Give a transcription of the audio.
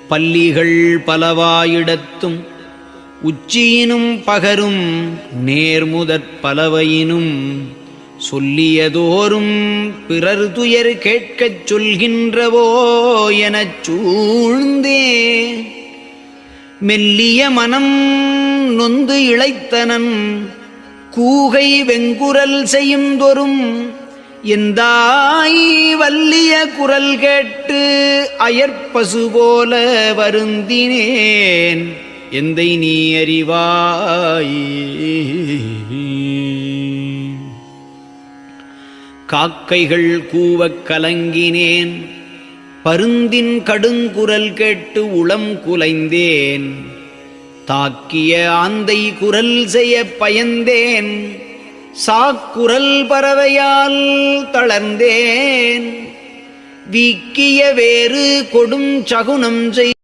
பல்லிகள் பலவாயிடத்தும் உச்சியினும் பகரும் நேர்முதற் பலவையினும் சொல்லியதோறும் பிறர் துயர் கேட்கச் சொல்கின்றவோ எனச் சூழ்ந்தே மெல்லிய மனம் நொந்து இளைத்தனன் கூகை வெங்குரல் செய்யுந்தொறும் எந்தாய் வல்லிய குரல் கேட்டு அயற்பசு போல வருந்தினேன் எந்தை நீ அறிவாய். காக்கைகள் கூவக் கலங்கினேன் பருந்தின் கடுங்குரல் கேட்டு உளம் குலைந்தேன் தாக்கிய ஆந்தை குரல் செய்ய பயந்தேன் சாக்குரல் பறவையால் தளர்ந்தேன் வீக்கிய வேறு கொடும் சகுனம் செய்